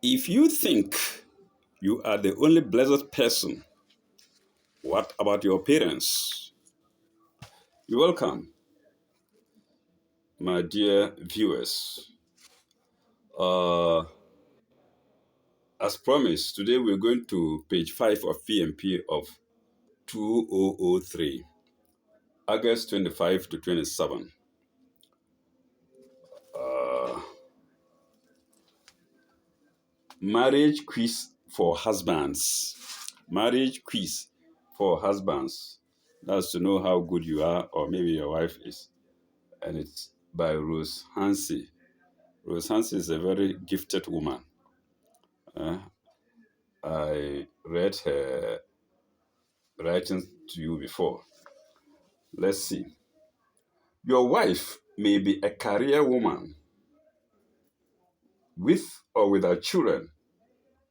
If you think you are the only blessed person, what about your parents? You're welcome, my dear viewers. Uh, as promised, today we're going to page 5 of PMP of 2003, August 25 to 27. Uh, Marriage quiz for husbands. Marriage quiz for husbands. That's to know how good you are, or maybe your wife is. And it's by Rose Hansi. Rose Hansi is a very gifted woman. Uh, I read her writings to you before. Let's see. Your wife may be a career woman with or without children,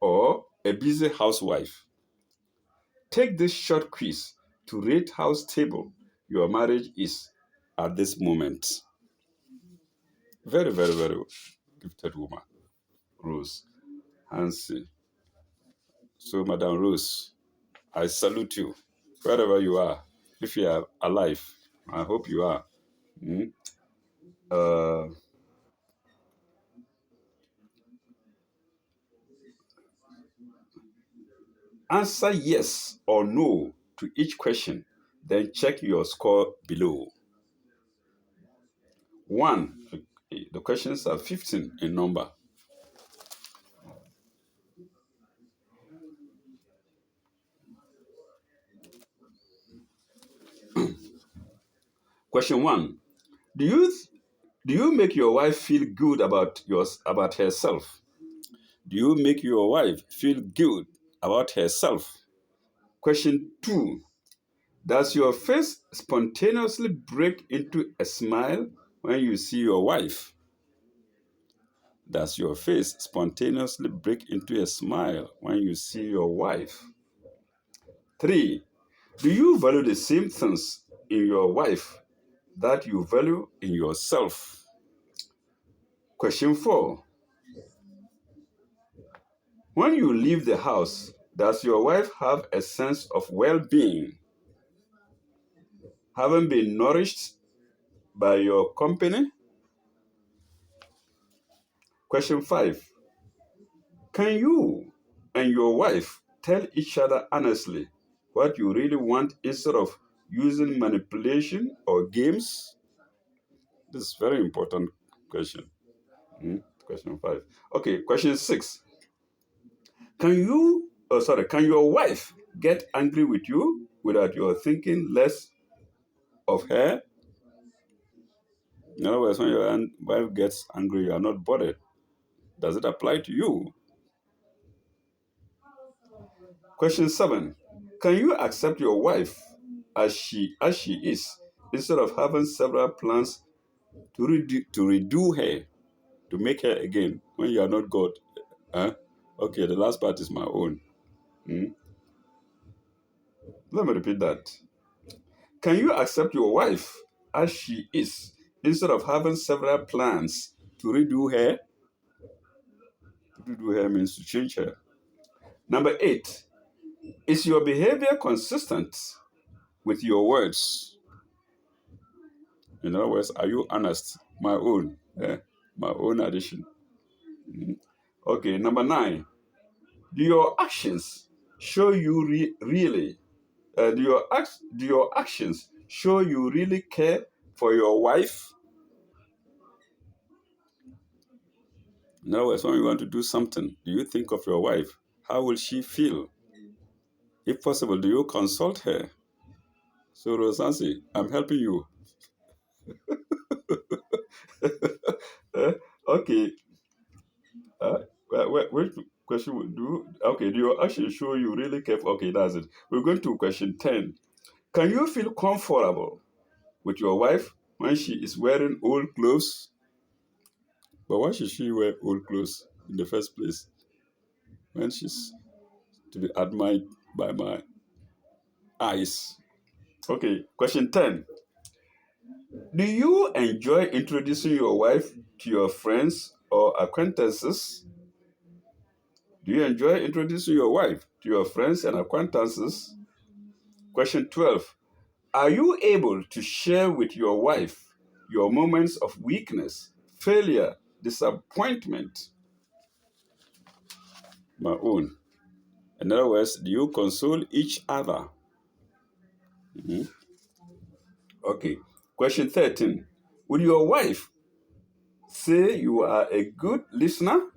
or a busy housewife. Take this short quiz to rate how stable your marriage is at this moment. Very, very, very gifted woman, Rose Hansi. So, Madam Rose, I salute you wherever you are. If you are alive, I hope you are. Mm? Uh, Answer yes or no to each question, then check your score below. 1. The questions are 15 in number. Question 1. Do you do you make your wife feel good about herself? Do you make your wife feel good about herself? Question 2. Does your face spontaneously break into a smile when you see your wife? Does your face spontaneously break into a smile when you see your wife? 3. Do you value the same things in your wife that you value in yourself? Question 4. When you leave the house, does your wife have a sense of well-being, having been nourished by your company? Question 5. Can you and your wife tell each other honestly what you really want instead of using manipulation or games? This is a very important question. Question 5. Okay, question 6. Can your wife get angry with you without your thinking less of her? In other words, when your wife gets angry, you are not bothered. Does it apply to you? Question 7. Can you accept your wife as she is instead of having several plans to redo her, to make her again when you are not God? Huh? Okay, the last part is my own. Let me repeat that. Can you accept your wife as she is instead of having several plans to redo her? To redo her means to change her. Number 8. Is your behavior consistent with your words? In other words, are you honest? My own. My own addition. Okay, number 9. Do your actions show you really? Do your actions show you really care for your wife? In other words, when you want to do something, do you think of your wife? How will she feel? If possible, do you consult her? So, Rosansi, I'm helping you. Okay. Which question would do? Okay, do your actions show you really care? Okay, that's it. We're going to question 10. Can you feel comfortable with your wife when she is wearing old clothes? But why should she wear old clothes in the first place? When she's to be admired by my eyes. Okay, question 10. Do you enjoy introducing your wife to your friends or acquaintances? Do you enjoy introducing your wife to your friends and acquaintances? Question 12. Are you able to share with your wife your moments of weakness, failure, disappointment? My own. In other words, do you console each other? Mhm. Okay. Question 13. Would your wife say you are a good listener?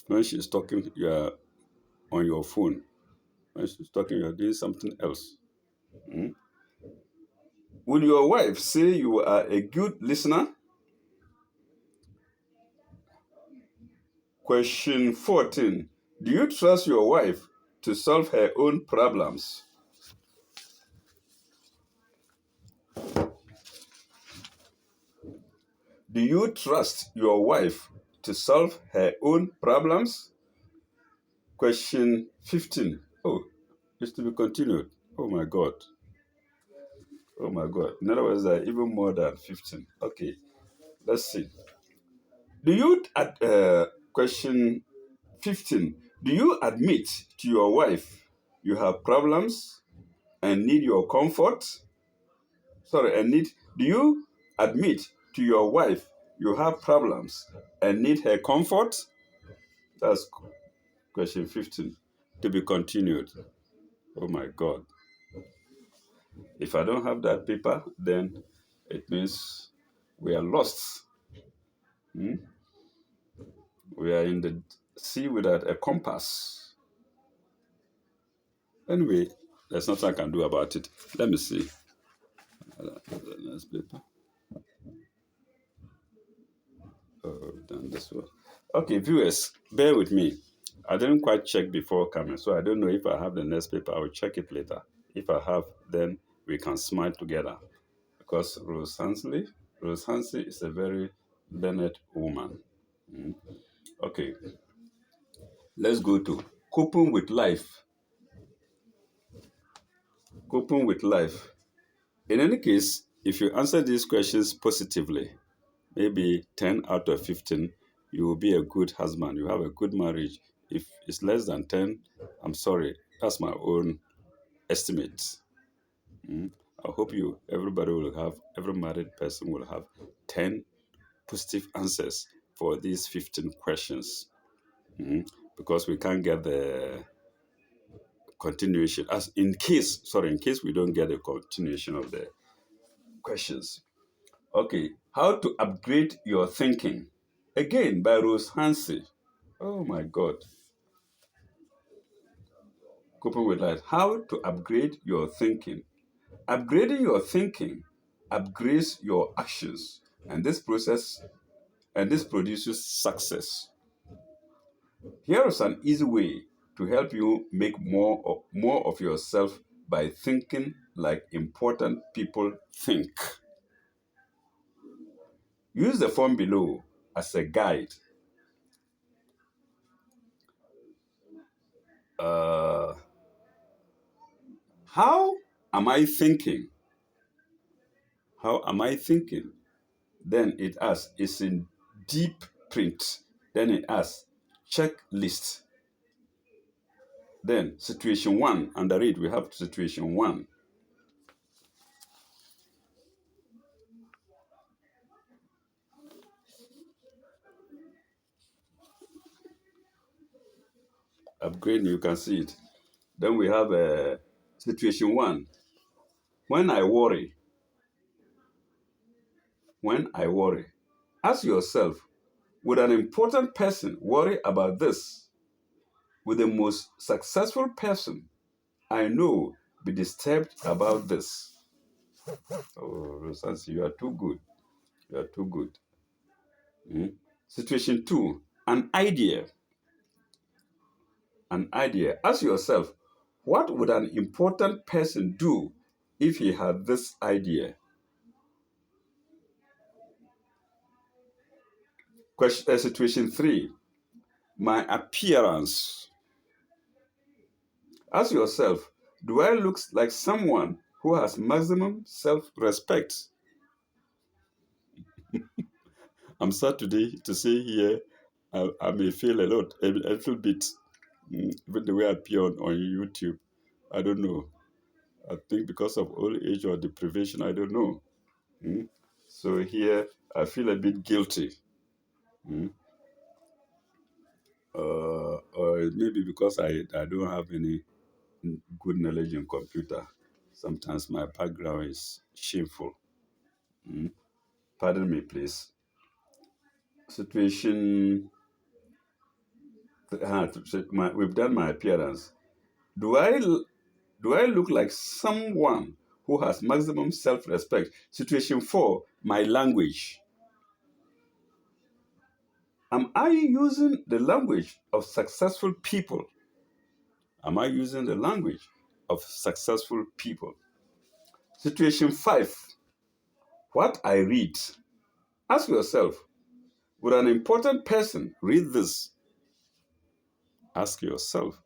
When she's talking, you are on your phone. When she's talking, you are doing something else. Mhm. Would your wife say you are a good listener? Question 14. Do you trust your wife to solve her own problems? Do you trust your wife to solve her own problems? Question 15. Oh, it's to be continued. Oh my God. Oh my God. In other words, there are even more than 15. Okay, let's see. Do you, question 15, do you admit to your wife you have problems and need your comfort? Sorry, do you admit to your wife you have problems and need her comfort? That's question 15. To be continued. Oh my God. If I don't have that paper, then it means we are lost. Hmm? We are in the sea without a compass. Anyway, there's nothing I can do about it. Let me see. The next paper. Oh, done this one. Okay, viewers, bear with me. I didn't quite check before coming, so I don't know if I have the next paper. I will check it later. If I have, then we can smile together. Because Rose Hansley is a very learned woman. Mm. Okay, let's go to coping with life. Coping with life. In any case, if you answer these questions positively, maybe 10 out of 15, you will be a good husband. You have a good marriage. If it's less than 10, I'm sorry. That's my own estimate. Mm. I hope every married person will have 10 positive answers for these 15 questions. Mm. Because we can't get the continuation. In case we don't get the continuation of the questions. Okay, how to upgrade your thinking. Again, by Rose Hansley. Oh my God. Coping with life. How to upgrade your thinking. Upgrading your thinking upgrades your actions, and this produces success. Here is an easy way to help you make more of yourself by thinking like important people think. Use the form below as a guide. Uh, how am I thinking? How am I thinking? Then it asks, it's in deep print. Then it asks, checklist. Then situation one, under it we have situation one. Upgrading, you can see it. Then we have situation one. When I worry, ask yourself, would an important person worry about this? Would the most successful person I know be disturbed about this? Oh, Rosansi, you are too good. You are too good. Mm. Situation two, an idea. An idea. Ask yourself, what would an important person do if he had this idea? Situation three, my appearance. Ask yourself, do I look like someone who has maximum self-respect? I'm sad today to say here, I may fail a little bit. Even the way I appear on YouTube, I don't know. I think because of old age or deprivation, I don't know. Mm. So here, I feel a bit guilty. Mm. Or maybe because I don't have any good knowledge in computer. Sometimes my background is shameful. Mm. Pardon me, please. Situation. We've done my appearance. Do I do I look like someone who has maximum self-respect? Situation 4, my language. Am I using the language of successful people? Am I using the language of successful people? Situation 5, what I read. Ask yourself, would an important person read this? Ask yourself,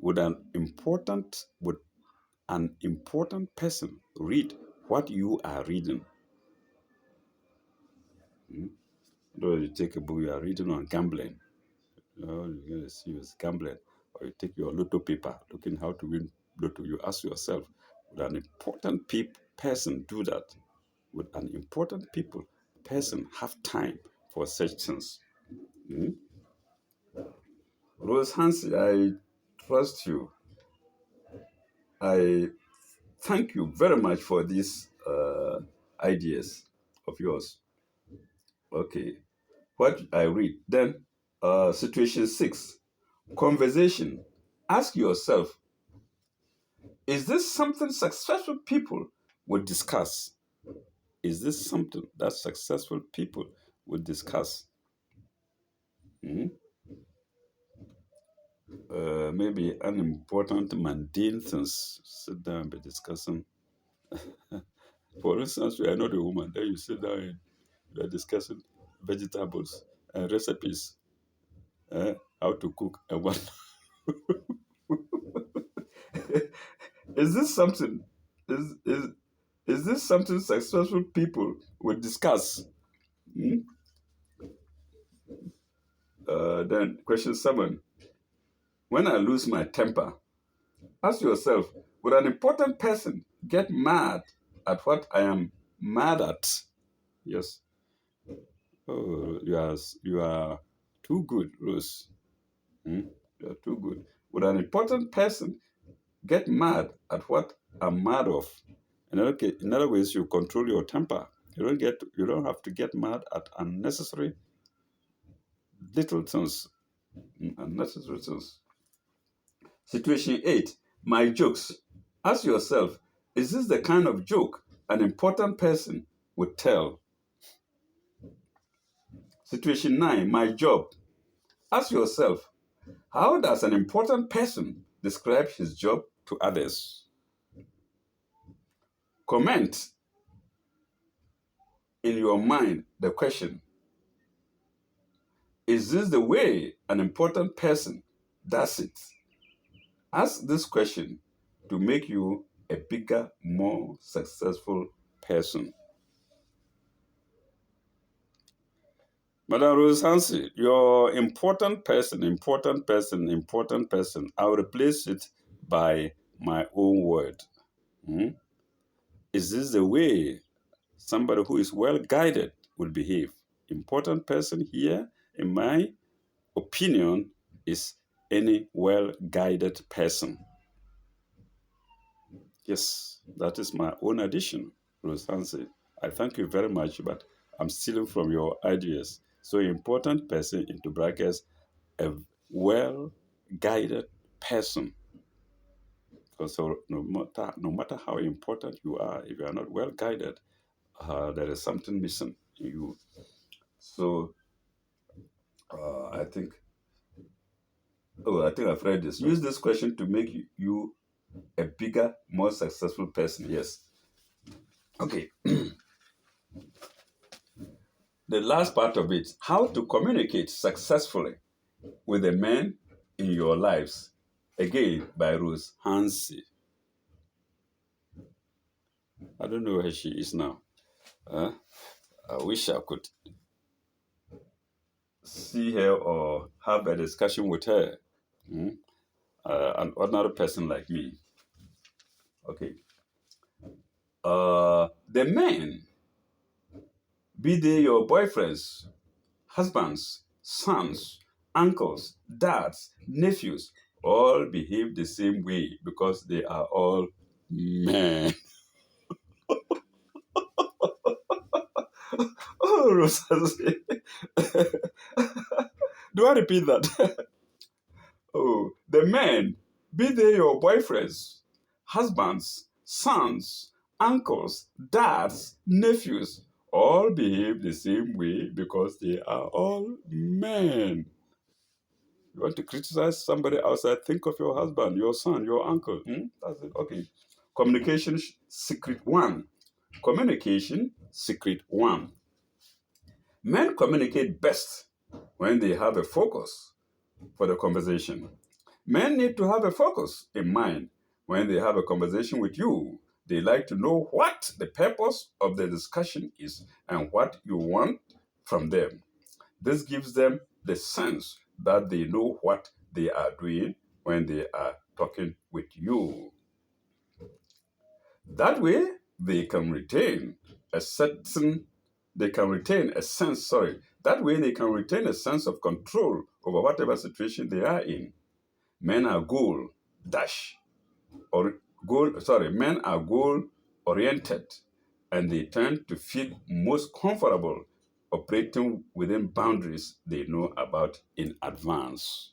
would an important person read what you are reading? Hmm? Though you take a book you are reading on gambling, you're going to see it's gambling. Or you take your lotto paper, looking how to win lotto. You ask yourself, would an important person do that? Would an important person have time for such things? Hmm? Rose Hansi, I trust you. I thank you very much for these ideas of yours. Okay. What I read. Then, situation 6, conversation. Ask yourself, is this something successful people would discuss? Is this something that successful people would discuss? Hmm? Maybe unimportant, mundane things. Sit down and be discussing. For instance, you are not a woman, then you sit down and you are discussing vegetables and recipes, how to cook and what. Is this something? Is is is this something successful people would discuss? Hmm? Then question 7: when I lose my temper, ask yourself: would an important person get mad at what I am mad at? Yes. Oh, you are too good, Rose. Hmm? You are too good. Would an important person get mad at what I'm mad of? In other ways, you control your temper. You don't have to get mad at unnecessary little things. Unnecessary things. Situation 8, my jokes. Ask yourself, is this the kind of joke an important person would tell? Situation 9, my job. Ask yourself, how does an important person describe his job to others? Comment in your mind the question, is this the way an important person does it? Ask this question to make you a bigger, more successful person. Madam Rose Hansi, your important person, important person, I'll replace it by my own word. Hmm? Is this the way somebody who is well guided will behave? Important person here, in my opinion, is any well guided person. Yes, that is my own addition, Rose Hansi. I thank you very much, but I'm stealing from your ideas. So important person into brackets, a well guided person. Because no matter how important you are, if you are not well guided, there is something missing in you. So I think, I think I've read this. Use this question to make you a bigger, more successful person. Yes. Okay. The last part of it, how to communicate successfully with the men in your lives. Again, by Rose Hansi. I don't know where she is now. I wish I could see her or have a discussion with her. Mm? An ordinary person like me. Okay. The men, be they your boyfriends, husbands, sons, uncles, dads, nephews, all behave the same way because they are all men. Oh, Rosa. Do I repeat that? Oh, the men, be they your boyfriends, husbands, sons, uncles, dads, nephews, all behave the same way because they are all men. You want to criticize somebody outside, think of your husband, your son, your uncle. Hmm? That's it. Okay. Communication secret one. Communication secret one. Men communicate best when they have a focus for the conversation. Men need to have a focus in mind when they have a conversation with you. They like to know what the purpose of the discussion is and what you want from them. This gives them the sense that they know what they are doing when they are talking with you. That way, they can retain a certain, they can retain a sense, sorry, that way they can retain a sense of control over whatever situation they are in. Men are goal dash or goal sorry men are goal oriented, and they tend to feel most comfortable operating within boundaries they know about in advance.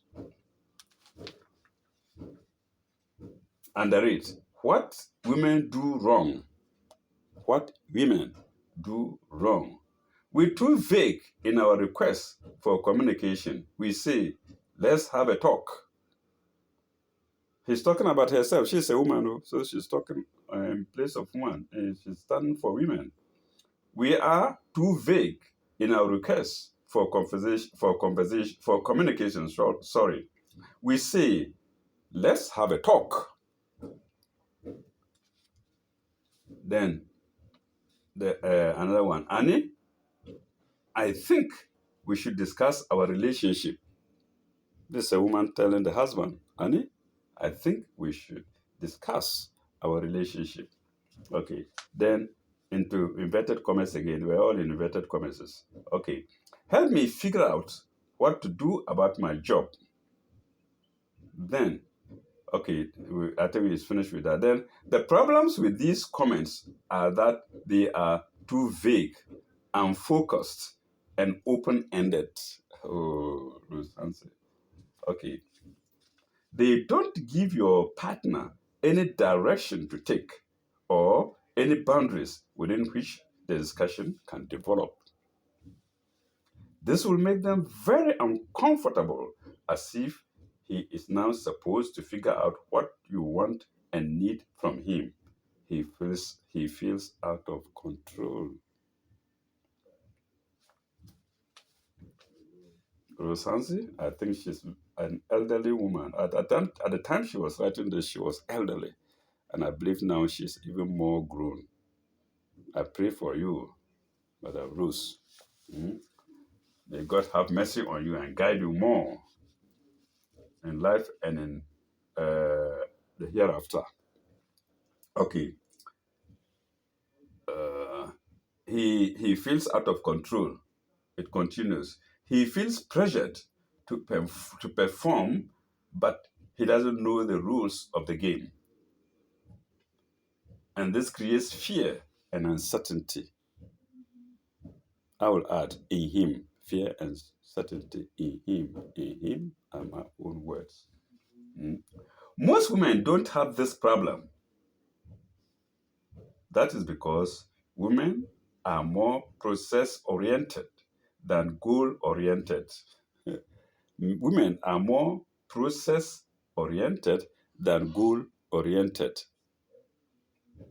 Underrate what women do wrong. What women do wrong. We're too vague in our requests for communication. We say, let's have a talk. He's talking about herself. She's a woman, oh, so she's talking in place of one, and she's standing for women. We are too vague in our requests for communication. Sorry, we say, let's have a talk. Then another one, Annie, I think we should discuss our relationship. This is a woman telling the husband, Annie, I think we should discuss our relationship. Okay. Then into inverted commas again. We're all in inverted commas. Okay. Help me figure out what to do about my job. Then, okay, I think we finished with that. Then the problems with these comments are that they are too vague, unfocused, and open-ended. Oh, Ruth answer. Okay. They don't give your partner any direction to take or any boundaries within which the discussion can develop. This will make them very uncomfortable, as if he is now supposed to figure out what you want and need from him. He feels out of control. Rosansi, I think she's an elderly woman. At the time she was writing this, she was elderly. And I believe now she's even more grown. I pray for you, Mother Ruth. Mm? May God have mercy on you and guide you more in life and in the hereafter. Okay. Uh, he feels out of control. It continues. He feels pressured to perform, but he doesn't know the rules of the game. And this creates fear and uncertainty. I will add in him, fear and certainty in him are my own words. Mm. Most women don't have this problem. That is because women are more process oriented than goal oriented. Women are more process oriented than goal oriented.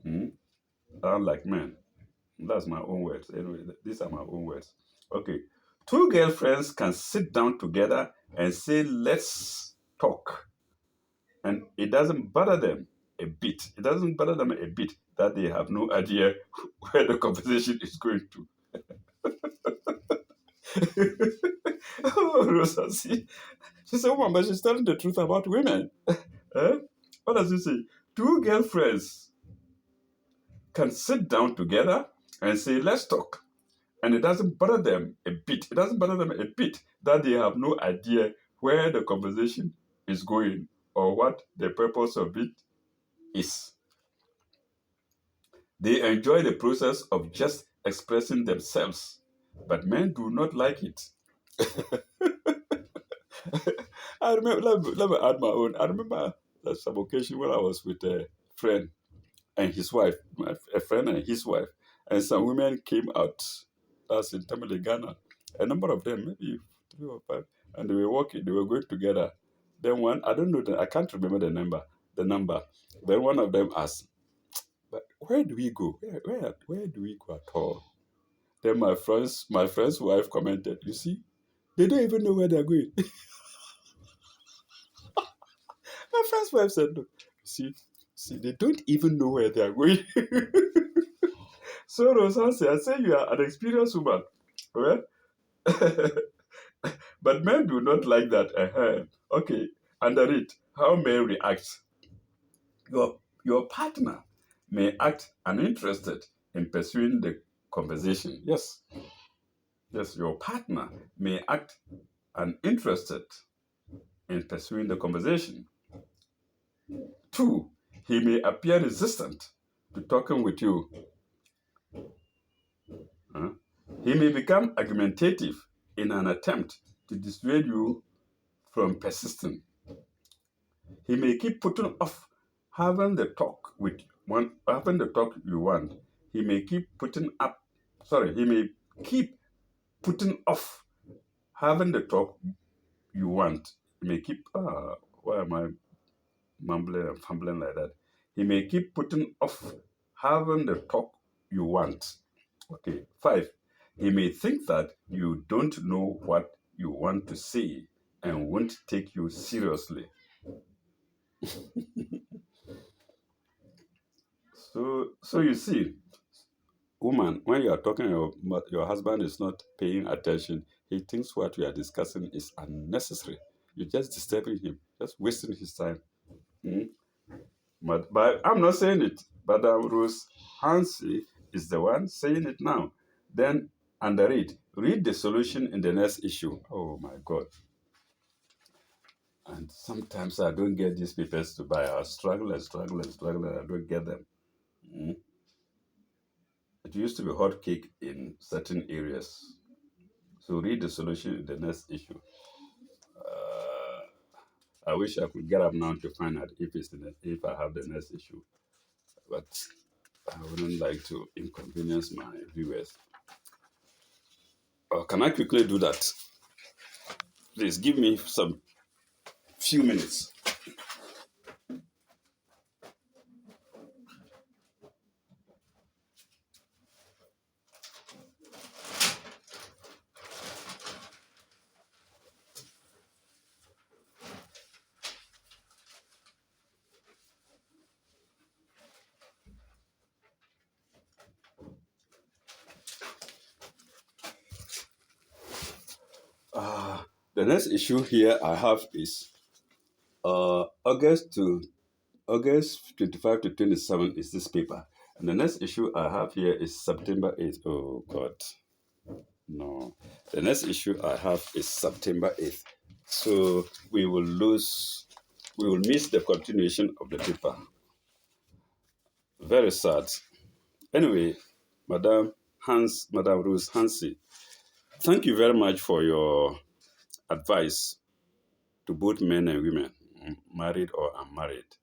Mm. Unlike men. That's my own words. Anyway, these are my own words. Okay. Two girlfriends can sit down together and say, let's talk. And it doesn't bother them a bit. It doesn't bother them a bit that they have no idea where the conversation is going to. Oh, Rosa, see, she's a woman, but she's telling the truth about women. Eh? What does it say? Two girlfriends can sit down together and say, let's talk. And it doesn't bother them a bit. It doesn't bother them a bit that they have no idea where the conversation is going or what the purpose of it is. They enjoy the process of just expressing themselves, but men do not like it. I remember, let me add my own. I remember that some occasion when I was with a friend and his wife, a friend and his wife, and some women came out. That's in Tamale, Ghana. A number of them, maybe 3 or 5, and they were walking. They were going together. Then one, I don't know, I can't remember the number. The number. Then one of them asked, "But where do we go? Where do we go at all?" Then my friend's wife commented, "You see, they don't even know where they're going." My friend's wife said, "No, see, they don't even know where they're going." So Rosansi, I say you are an experienced woman, right? But men do not like that. Okay, under it, how men react. Your partner may act uninterested in pursuing the conversation. Yes, your partner may act uninterested in pursuing the conversation. 2, he may appear resistant to talking with you. Huh? He may become argumentative in an attempt to dissuade you from persisting. He may keep putting off having the talk you want. He may keep he may keep putting off having the talk you want. He may keep why am I mumbling and fumbling like that? He may keep putting off having the talk you want. Okay. 5, he may think that you don't know what you want to say and won't take you seriously. So you see, woman, when you are talking, your husband is not paying attention. He thinks what we are discussing is unnecessary. You're just disturbing him, just wasting his time. Mm. But I'm not saying it. But Rose Hansi is the one saying it now. Then under it, read the solution in the next issue. Oh my God. And sometimes I don't get these papers to buy. I struggle and struggle and struggle and I don't get them. Mm. It used to be hot cake in certain areas. So read the solution in the next issue. I wish I could get up now to find out if I have the next issue, but I wouldn't like to inconvenience my viewers. Can I quickly do that? Please give me some few minutes. The next issue here I have is August 25 to 27 is this paper. And the next issue I have here is September 8th. Oh, God. No. The next issue I have is September 8th. So we will miss the continuation of the paper. Very sad. Anyway, Madam Rose Hansi, thank you very much for your advice to both men and women, married or unmarried.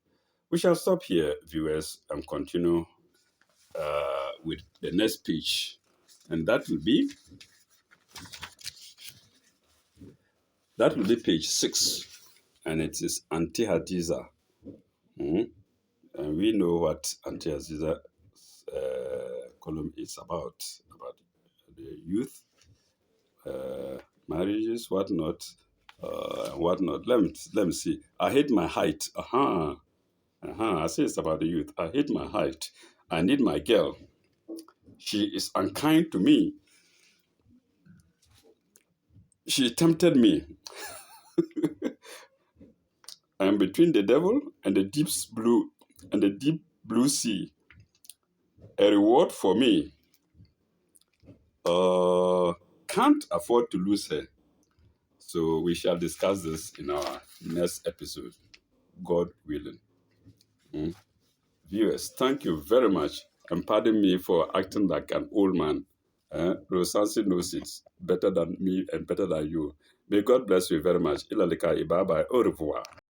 We shall stop here, viewers, and continue with the next page. And that will be page 6. And it is Auntie Hadiza. And we know what Auntie Hadiza column is about the youth, marriages, whatnot, whatnot. Let me see. I hate my height. I say it's about the youth. I hate my height. I need my girl. She is unkind to me. She tempted me. I am between the devil and the deep blue sea. A reward for me. Can't afford to lose her. So we shall discuss this in our next episode, God willing. Mm. Viewers, thank you very much, and pardon me for acting like an old man. Rosansi knows it better than me and better than you. May God bless you very much. Ilalika, bye bye. Au revoir.